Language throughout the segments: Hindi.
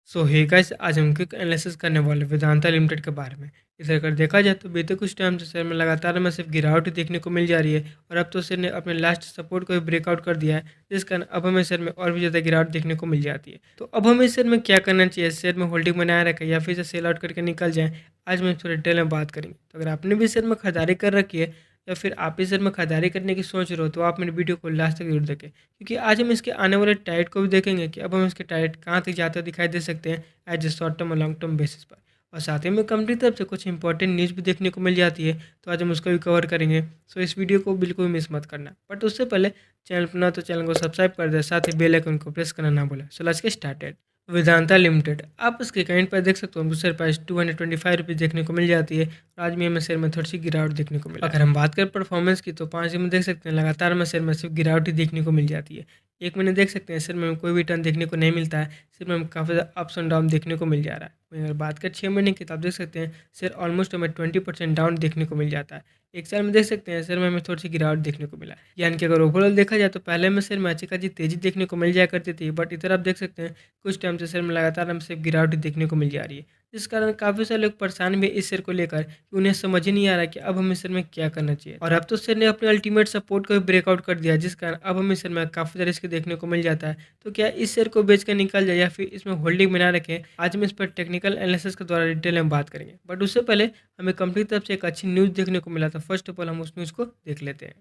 सो हे गाइस, आज हम क्विक एनालिसिस करने वाले वेदांता लिमिटेड के बारे में। इधर अगर देखा जाए तो बीते कुछ टाइम से शेयर में लगातार हमें सिर्फ गिरावट ही देखने को मिल जा रही है और अब तो शेयर ने अपने लास्ट सपोर्ट को भी ब्रेकआउट कर दिया है, जिस कारण अब हमें शेयर में और भी ज़्यादा गिरावट देखने को मिल जाती है। तो अब हमें शेयर में क्या करना चाहिए, शेयर में होल्डिंग बनाए रखें या फिर इसे सेल आउट करके निकल जाएँ, आज हम थोड़ी डिटेल में बात करेंगे। तो अगर आपने भी शेयर में खरीदारी कर रखी है या फिर आप इस शेयर में खरीदारी करने की सोच रहे हो, तो आप मेरे वीडियो को लास्ट तक जरूर देखें, क्योंकि आज हम इसके आने वाले टारगेट को भी देखेंगे कि अब हम इसके टारगेट कहाँ तक जाते दिखाई दे सकते हैं एज ए शॉर्ट टर्म और लॉन्ग टर्म बेसिस पर। और साथ ही में कंपनी की तरफ से कुछ इंपॉर्टेंट न्यूज़ भी देखने को मिल जाती है, तो आज हम उसको भी कवर करेंगे। सो इस वीडियो को बिल्कुल भी मिस मत करना, बट उससे पहले चैनल पर ना तो चैनल को सब्सक्राइब कर दे, साथ ही बेल आइकन को प्रेस करना ना भूलें। So let's get started. Vedanta limited, आप इसके कमेंट पर देख सकते हो, दूसरे प्राइस 225 रुपीज़ देखने को मिल जाती है और आज भी हमें शेयर में थोड़ी सी गिरावट देखने को मिला। अगर हम बात करें परफॉर्मेंस की, तो 5 दिन में देख सकते हैं लगातार हमें शेयर में सिर्फ गिरावट ही देखने को मिल जाती है। एक महीने देख सकते हैं शेयर में कोई भी टर्न देखने को नहीं मिलता है, सिर्फ हमें काफ़ी ज़्यादा अप्स एंड डाउन देखने को मिल जा रहा है। वहीं अगर बात करें 6 महीने की, तो आप देख सकते हैं शेयर ऑलमोस्ट हमें 20% डाउन देखने को मिल जाता है। एक साल में देख सकते हैं शेयर में हमें थोड़ी सी गिरावट देखने को मिला है। यानी कि अगर ओवरऑल देखा जाए तो पहले में शेयर में अच्छी खासी तेजी देखने को मिल जाया करती थी, बट इधर आप देख सकते हैं कुछ टाइम से शेयर में लगातार हमें सिर्फ गिरावट ही देखने को मिल जा रही है, जिस कारण काफ़ी सारे लोग परेशान भी हैं इस शेयर को लेकर कि उन्हें समझ ही नहीं आ रहा कि अब हमें इस शेयर में क्या करना चाहिए। और अब तो शेयर ने अपने अल्टीमेट सपोर्ट को भी ब्रेकआउट कर दिया, जिस कारण अब हमें इस शेयर में काफ़ी ज़्यादा रिस्क देखने को मिल जाता है। तो क्या इस शेयर को बेच कर निकल जाए या फिर इसमें होल्डिंग बना रखें, आज हम इस पर टेक्निकल एनालिसिस के द्वारा डिटेल में बात करेंगे। बट उससे पहले हमें कंपनी की तरफ से एक अच्छी न्यूज़ देखने को मिला था। फर्स्ट ऑफ ऑल हम उस न्यूज़ को देख लेते हैं।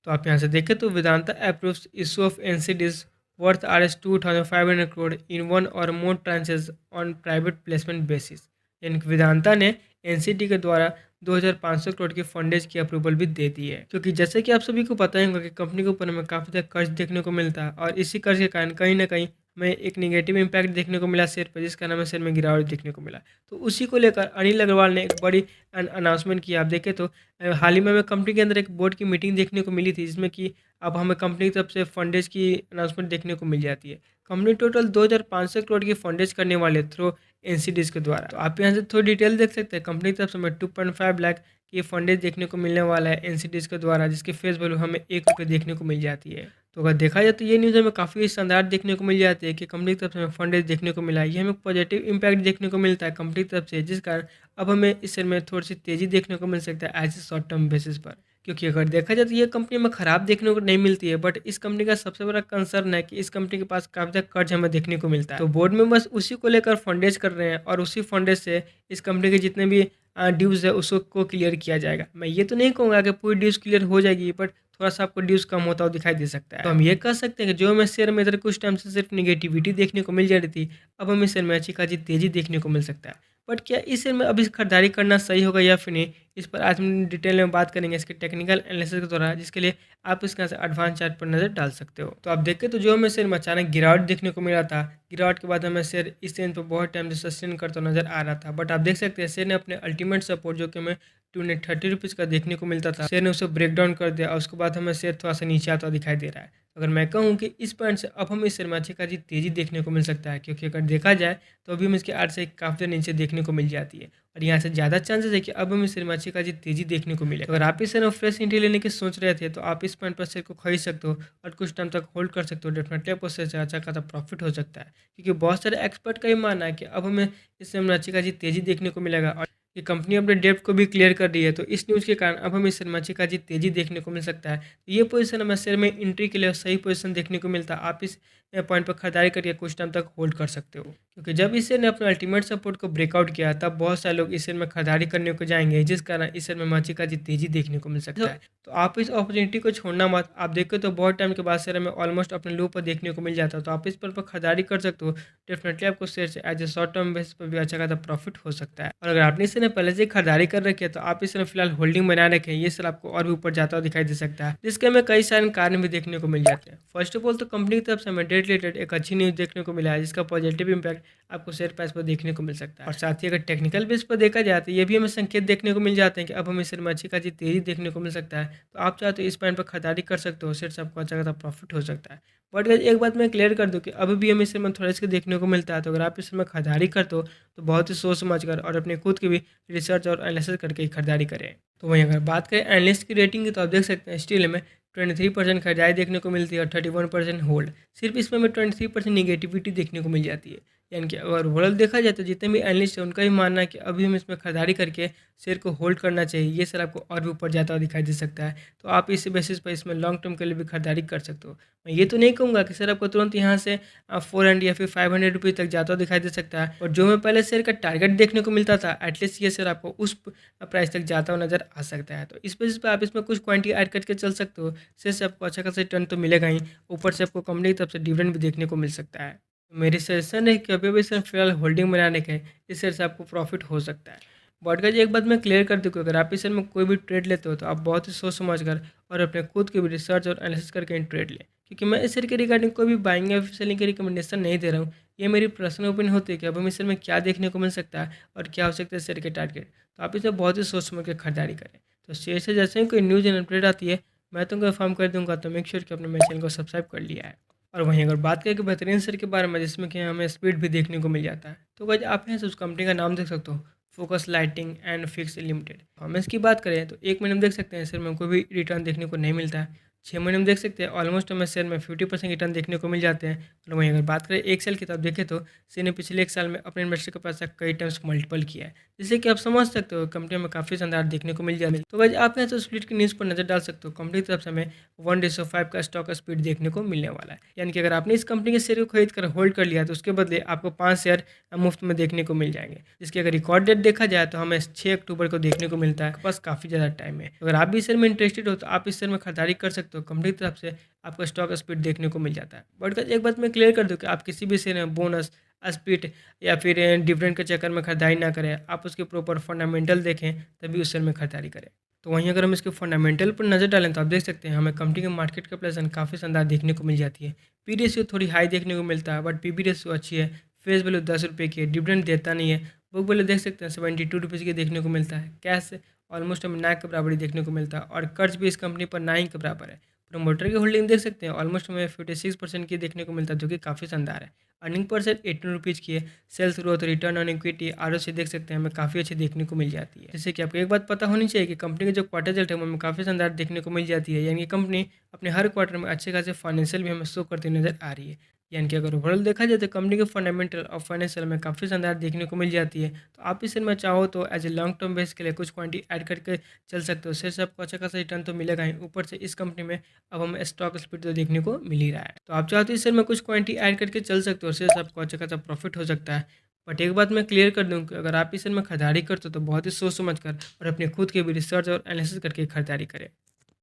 तो आप यहाँ से देखें तो Vedanta approves issue of NCDs worth Rs 2,500 crore in one or more tranches on private placement basis। यानी कि वेदांता ने एनसीटी के द्वारा 2,500 करोड़ की फंडेज की अप्रूवल भी दे दी है, क्योंकि जैसे कि आप सभी को पता ही होगा कि कंपनी के ऊपर हमें काफ़ी ज़्यादा कर्ज देखने को मिलता है और इसी कर्ज के कारण कहीं ना कहीं हमें एक नेगेटिव इम्पैक्ट देखने को मिला शेयर पर, जिसका हमें शेयर में गिरावट देखने को मिला। तो उसी को लेकर अनिल अग्रवाल ने एक बड़ी अनाउंसमेंट किया। आप देखें तो हाल ही में हमें कंपनी के अंदर एक बोर्ड की मीटिंग देखने को मिली थी, जिसमें कि अब हमें कंपनी की तरफ से फंडेज की अनाउंसमेंट देखने को मिल जाती है। कंपनी टोटल 2,500 करोड़ की फंडेज करने वाले थ्रू एनसीडीज के द्वारा। तो आप यहाँ से थोड़ी डिटेल देख सकते हैं। कंपनी की तरफ से हमें 2.5 लाख की फंडेज देखने को मिलने वाला है एनसीडीज के द्वारा, जिसकी फेस वैल्यू हमें ₹1 देखने को मिल जाती है। तो अगर देखा जाए तो ये न्यूज़ हमें काफ़ी शानदार देखने को मिल जाती है कि कंपनी की तरफ से हमें फंडेज देखने को मिला है। ये हमें पॉजिटिव इम्पैक्ट देखने को मिलता है कंपनी की तरफ से, जिस कारण अब हमें इस शेयर में थोड़ी सी तेज़ी देखने को मिल सकता है as a short term basis पर। क्योंकि अगर देखा जाए तो ये कंपनी में ख़राब देखने को नहीं मिलती है, बट इस कंपनी का सबसे बड़ा कंसर्न है कि इस कंपनी के पास काफ़ी ज़्यादा कर्ज हमें देखने को मिलता है। तो बोर्ड में बस उसी को लेकर फंडेज कर रहे हैं और उसी फंडेज से इस कंपनी के जितने भी ड्यूज़ है उसको क्लियर किया जाएगा। मैं ये तो नहीं कहूँगा कि पूरी ड्यूज़ क्लियर हो जाएगी, बट थोड़ा सा आपको ड्यूज़ कम होता हुआ दिखाई दे सकता है। तो हम ये कह सकते हैं कि जो हमें शेयर में इधर कुछ टाइम से सिर्फ निगेटिविटी देखने को मिल जा रही थी, अब हमें शेयर में अच्छी खासी तेज़ी देखने को मिल सकता है। बट क्या इस शेयर में अभी खरीदारी करना सही होगा या फिर नहीं, इस पर आज हम डिटेल में बात करेंगे इसके टेक्निकल एनालिसिस के द्वारा, जिसके लिए आप इसका एडवांस चार्ट पर नज़र डाल सकते हो। तो आप देखें तो जो हमें शेयर में अचानक गिरावट देखने को मिला था, गिरावट के बाद हमें शेयर इस रेंज पर बहुत टाइम से सस्टेन करता नजर आ रहा था, बट आप देख सकते हैं शेयर ने अपने अल्टीमेट सपोर्ट जो कि हमें 230 रुपीज़ का देखने को मिलता था, शेयर ने उसे ब्रेक डाउन कर दिया और उसके बाद हमें शेयर थोड़ा सा नीचे आता दिखाई दे रहा है। अगर मैं कहूँ कि इस पॉइंट से अब हमें इस शेयर में अच्छी खासी तेज़ी देखने को मिल सकता है, क्योंकि अगर देखा जाए तो अभी हम इसके आर्ट से काफ़ी नीचे देखने को मिल जाती है और यहाँ से ज़्यादा चांसेस है कि अब हमें शेयर में अच्छी खासी तेज़ी देखने को मिले। अगर आप इस शेयर में फ्रेश एंट्री लेने की सोच रहे थे, तो आप इस पॉइंट पर शेयर को खरीद सकते हो और कुछ टाइम तक होल्ड कर सकते हो। डेफिनेटली आपको शेयर से अच्छा खासा प्रॉफिट हो सकता है, क्योंकि बहुत सारे एक्सपर्ट का ये मानना है कि अब हमें इस शेयर में अच्छी खासी तेज़ी देखने को मिलेगा और ये कंपनी अपने डेब्ट को भी क्लियर कर रही है। तो इस न्यूज़ के कारण अब हमें शेयर में अच्छी खासी तेज़ी देखने को मिल सकता है। तो ये पोजीशन हमें शेयर में एंट्री के लिए सही पोजीशन देखने को मिलता है। आप इस पॉइंट पर खरीदारी करके कुछ टाइम तक होल्ड कर सकते हो, क्योंकि जब इस शेयर ने अपने अल्टीमेट सपोर्ट को ब्रेकआउट किया, तब बहुत सारे लोग इस शेयर में खरीदारी करने को जाएंगे, जिस कारण इस शेयर में अच्छी खासी तेज़ी देखने को मिल सकता है। तो आप इस अपॉर्चुनिटी को छोड़ना मत। आप देखो तो बहुत टाइम के बाद शेयर में ऑलमोस्ट अपने लो पर देखने को मिल जाता है, तो आप इस पर खरीदारी कर सकते हो। डेफिनेटली आपको शेयर से as a short term basis पर भी अच्छा खासा प्रॉफिट हो सकता है। और अगर आपने इस शेयर में पहले से खरीदारी कर रखी है, तो आप इस शेयर में फिलहाल होल्डिंग बनाए रखें। ये शेयर आपको और भी ऊपर जाता हुआ दिखाई दे सकता है, जिसके हमें कई सारे कारण भी देखने को मिल जाते हैं। फर्स्ट ऑफ ऑल तो कंपनी की तरफ से हमें डेट रिलेटेड एक अच्छी न्यूज़ देखने को मिला है, जिसका पॉजिटिव इंपैक्ट आपको शेयर प्राइस पर देखने को मिल सकता है। और साथ ही अगर टेक्निकल बेस पर देखा जाए तो ये भी हमें संकेत देखने को मिल जाते हैं कि अब हमें शेयर में अच्छी खासी तेज़ी देखने को मिल सकता है। तो आप चाहे तो इस पॉइंट पर खरीदारी कर सकते हो, शेयर से आपको अच्छा खासा प्रॉफिट हो सकता है। बट अगर एक बात मैं क्लियर कर दूं कि अभी भी हमें शेयर में थोड़ा इसके देखने को मिलता है, तो अगर आप इस में खरीदारी करते हो तो बहुत ही सोच समझ कर और अपने खुद की भी रिसर्च और एनालिसिस करके ही खरीदारी करें। तो वहीं अगर बात करें एनालिस्ट की रेटिंग की, तो आप देख सकते हैं स्टील में 23% खरीदारी देखने को मिलती है और 31% होल्ड। सिर्फ इसमें हमें 23% निगेटिविटी देखने को मिल जाती है। यानी कि अगर ओवरऑल देखा जाए तो जितने भी एनालिस्ट हैं उनका भी मानना है कि अभी हम इसमें खरीदारी करके शेयर को होल्ड करना चाहिए। ये सर आपको और भी ऊपर जाता हुआ दिखाई दे सकता है। तो आप इस बेसिस पर इसमें लॉन्ग टर्म के लिए भी खरीदारी कर सकते हो। मैं ये तो नहीं कहूँगा कि सर आपको तुरंत यहाँ से 400 या फिर 500 रुपये तक जाता हुआ दिखाई दे सकता है, और जो मैं पहले शेयर का टारगेट देखने को मिलता था एटलीस्ट ये शेयर आपको उस प्राइस तक जाता हुआ नज़र आ सकता है। तो इस बेसिस पे आप इसमें कुछ क्वांटिटी ऐड करके चल सकते हो। शेयर से आपको अच्छा खासा रिटर्न तो मिलेगा ही, ऊपर से आपको कंपनी की तरफ से डिविडेंड भी देखने को मिल सकता है। तो मेरी सजेशन है कि अभी सर फिलहाल होल्डिंग बनाने के, इस शेयर से आपको प्रॉफिट हो सकता है। बट गाइस एक बात मैं क्लियर कर दूँ कि अगर आप इस शेयर में कोई भी ट्रेड लेते हो तो आप बहुत ही सोच समझ कर और अपने खुद के भी रिसर्च और एनालिसिस करके ही ट्रेड लें, क्योंकि मैं इस शेयर के रिगार्डिंग कोई भी बाइंग या सेलिंग की रिकमेंडेशन नहीं दे रहा हूँ। ये मेरी पर्सनल ओपिनियन होती है कि अब हमें इस शेयर में क्या देखने को मिल सकता है और क्या हो सकता है शेयर के टारगेट। तो आप इसे बहुत ही सोच समझ के खरीदारी करें। तो शेयर से जैसे ही कोई न्यूज़ एंड अपडेट आती है मैं तुमको इन्फॉर्म कर दूंगा। तो मेक श्योर कि आपने मेरे चैनल को सब्सक्राइब कर लिया है। और वहीं अगर बात करें कि बेहतरीन शेयर के बारे में जिसमें कि हमें स्पीड भी देखने को मिल जाता है, तो गाइस आप यहाँ से उस कंपनी का नाम देख सकते हो, focus lighting and fix limited. हम इसकी बात करें तो 1 महीने में देख सकते हैं शेयर में कोई भी रिटर्न देखने को नहीं मिलता है। 6 महीने में देख सकते हैं ऑलमोस्ट हमें शेयर में 50% रिटर्न देखने को मिल जाते हैं। और वहीं अगर बात करें एक साल की तो आप देखें तो शेयर ने पिछले 1 साल में अपने इन्वेस्टर के पैसा कई टाइम्स मल्टीपल किया है, जिससे कि आप समझ सकते हो कंपनी में काफ़ी शानदार देखने को मिल जाती है। तो गाइस आप यहाँ से स्प्लिट की न्यूज़ पर नजर डाल सकते हो। कंपनी की तरफ से हमें 1:5 का स्टॉक स्पीड देखने को मिलने वाला है, यानी कि अगर आपने इस कंपनी के शेयर को खरीद कर होल्ड कर लिया तो उसके बदले आपको 5 शेयर मुफ्त में देखने को मिल जाएंगे, जिसकी अगर रिकॉर्ड डेट देखा जाए तो हमें 6 अक्टूबर को देखने को मिलता है। बस काफ़ी ज़्यादा टाइम है। अगर आप भी इस शेयर में इंटरेस्टेड हो तो आप इस शेयर में खरीदारी कर सकते हो। कंपनी की तरफ से आपको स्टॉक स्प्लिट देखने को मिल जाता है। बट गाइस एक बात मैं क्लियर कर दूं कि आप किसी भी शेयर में बोनस स्प्लिट या फिर डिविडेंड के चक्कर में खरीदारी ना करें। आप उसके प्रॉपर फंडामेंटल देखें तभी उस शेयर में खरीदारी करें। तो वहीं अगर हम इसके फंडामेंटल पर नज़र डालें तो आप देख सकते हैं हमें कंपनी के मार्केट कैपिटलाइजेशन काफ़ी शानदार देखने को मिल जाती है। पी रेशियो थोड़ी हाई देखने को मिलता है, बट पीबी रेशियो अच्छी है। फेस वैल्यू 10 रुपये की है, डिविडेंड देता नहीं है। बुक वैल्यू देख सकते हैं 72 रुपीज़ की देखने को मिलता है। कैश ऑलमोस्ट हमें 9 के बराबर ही देखने को मिलता है, और कर्ज भी इस कंपनी पर 9 के बराबर है। प्रोमोटर की होल्डिंग देख सकते हैं ऑलमोस्ट हमें 56% की देखने को मिलता है, जो कि काफ़ी शानदार है। अर्निंग पर सेट 18 रुपीज़ की है। Sales growth, return on equity, ROC देख सकते हैं हमें काफ़ी अच्छी देखने को मिल जाती है। जैसे कि आपको एक बात पता होनी चाहिए कि कंपनी के जो क्वार्टर रिजल्ट है वो हमें काफ़ी शानदार देखने को मिल जाती है, यानी कि कंपनी अपने हर क्वार्टर में अच्छे खासे फाइनेंशियल भी हमें शो करती नजर आ रही है। यानी कि अगर ओवरऑल देखा जाए तो कंपनी के फंडामेंटल और फाइनेंशियल में काफ़ी शानदार देखने को मिल जाती है। तो आप इस शेयर में चाहो तो as a long term base के लिए कुछ क्वांटिटी ऐड करके चल सकते हो। शेयर से आपको अच्छा खासा रिटर्न तो मिलेगा ही, ऊपर से इस कंपनी में अब हमें स्टॉक स्प्लिट तो देखने को मिल ही रहा है। तो आप चाहो तो इस शेयर में कुछ क्वांटिटी ऐड करके चल सकते हो, शेयर से आपको अच्छा खासा प्रॉफिट हो सकता है। बट एक बात मैं क्लियर कर दूं कि अगर आप इस शेयर में खरीदारी करते हो तो बहुत ही सोच समझ कर और अपने खुद के भी रिसर्च और एनालिसिस करके खरीदारी करें।